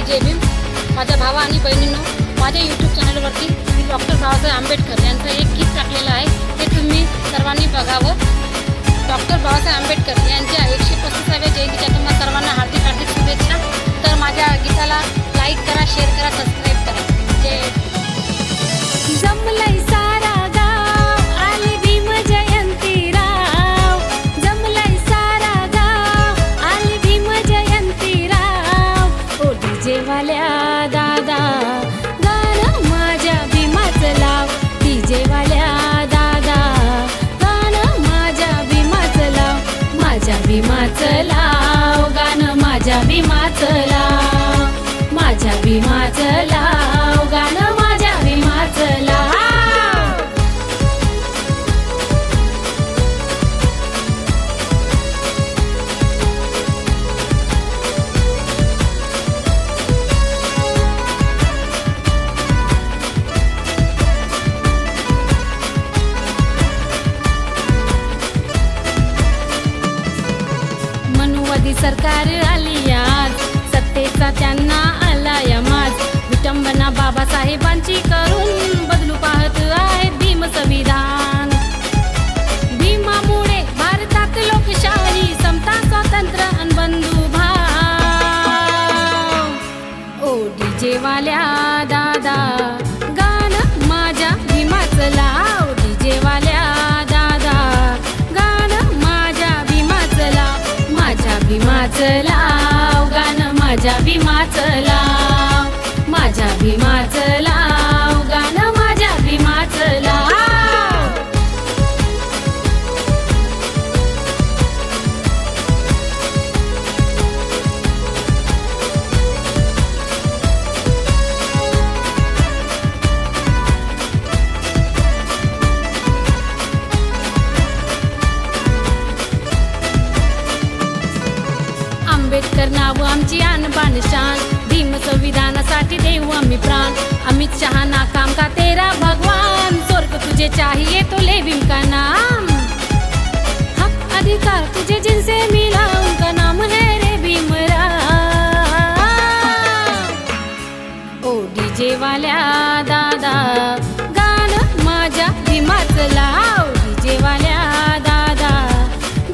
जय जय भीम. माझ्या भावा आणि बहिणींनो, माझ्या यूट्यूब चॅनलवरती मी डॉक्टर बाबासाहेब आंबेडकर यांचं एक गीत टाकलेलं आहे, ते तुम्ही सर्वांनी बघावं. डॉक्टर बाबासाहेब आंबेडकर यांच्या 135व्या जयंतीच्या तुम्हाला सर्वांना हार्दिक हार्दिक शुभेच्छा. तर माझ्या गीताला लाईक करा, शेअर करा, सबस्क्राईब करा. जय. जमलंय सारा गाव आली भीम जयंती राव. जमलंय सारा गाव आली भीम जयंती राव. ओ डीजे वाल्या दादा गाणं माझ्या भीमाचं लाव. डीजे वाल्या दादा गाणं माझ्या भीमाचं लाव. माझ्या भीमाचं लाव गाणं माझ्या भीमाचं लाव. माझ्या भीमाचं लाव गाणं माझ्या भीमाचं लाव. मनुवादी सरकार आली आज, सत्तेचा त्यांना आला यमाज. विटंबना बाबासाहेबांची करून बदलू पाहत आहे भीम संविधान. भीमामुळे भारतात लोकशाही, समता, स्वातंत्र्य अन बंधुभाव. ओ डीजे वाल्या दादा गाणं माझ्या भीमाचं लाव. डीजे वाल्या दादा गाणं माझ्या भीमाचं लाव. माझ्या भीमाचं लाव गाणं माझ्या भीमाचं लाव. माझ्या भीमाचं लाव गाणं माझ्या भीमाचं लाव. आंबेडकर नाव आमची आणबाण शान. भीम संविधानासाठी देऊ आम्ही प्राण. अमित शहा नाकाम का तेरा भगवान. स्वर्ग तुझे चाहिए तो ले भीम का नाम. हक अधिकार तुझे जिनसे मिला उनका नाम है रे भीमराव. ओ डीजे वाल्या दादा गाणं माझ्या भीमाचं लाव. डीजे वाल्या दादा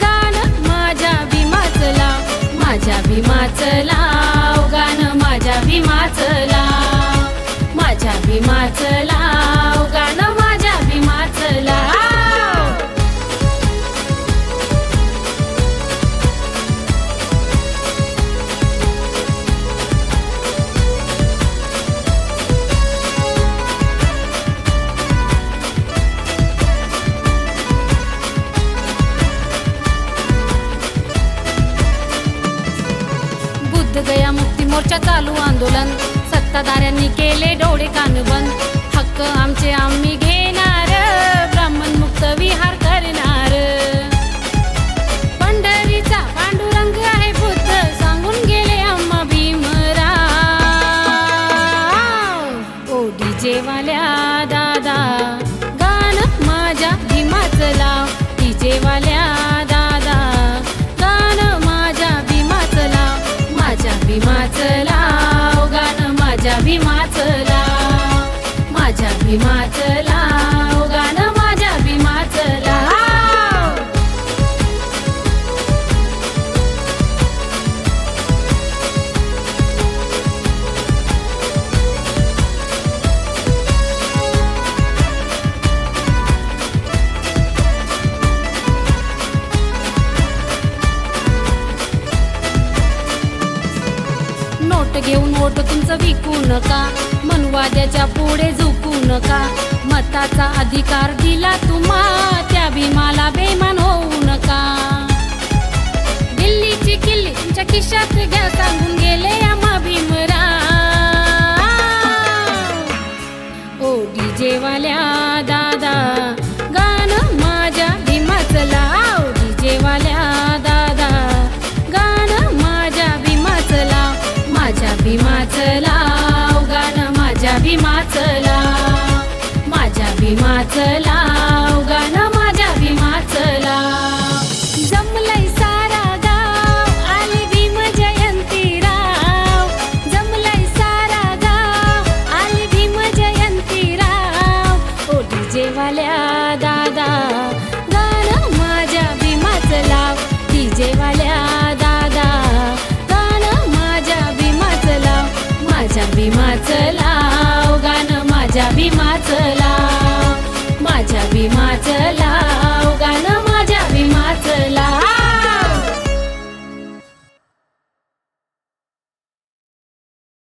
गाणं माझ्या भीमाचं लाव. माझ्या भीमाचं लाव गाणं माझ्या भीमाचं लाव. माझ्या भीमाचं लाव गाणं माझ्या भीमाचं लाव. गया मुक्ती मोर्चा चालू आंदोलन. सत्ताधाऱ्यांनी केले डोळे कान बंद. हक्क आमचे आम्ही घेणार, ब्राह्मण मुक्त विहार करणार. पंढरीचा पांडुरंग आहे बुद्ध, सांगून गेले आम्हा भीमराव. ओ डीजे वाल्या दादा गाणं माझ्या भीमाचं लाव. डीजे वाल्या दादा गाणं माझ्या भीमाचं लाव. माझ्या भीमाचं लाव गाणं माझ्या भीमाचं लाव. माझ्या भीमाचं लाव गाणं माझ्या भीमाचं लाव. नोट घेऊन वोट तुमचं विकू नका. मनुवाद्याच्या पुढे झुकू नका. मताचा अधिकार दिला तुम्हा, त्या भीमाला बेमान होऊ नका. दिल्लीची किल्ली तुमच्या खिशात घ्या, सांगून गेले आम्हा भीमराव. ओ डीजे वाल्या दादा गाणं माझ्या भीमाचं लाव. डीजे वाल्या दादा गाणं माझ्या भीमाचं लाव. माझ्या भीमाचं लाव गाणं माझ्या भीमाचं लाव. माझ्या भीमाचं लाव गाणं माझ्या भीमाचं लाव. जमलंय सारा गाव आली भीम जयंती राव. जमलंय वाल्या दादा, गाणं माझ्या भीमाचं लाव. डीजे वाल्या दादा, गाणं माझ्या भीमाचं लाव. माझ्या भीमाचं लाव, गाणं माझ्या भीमाचं लाव. माझ्या भीमाचं लाव.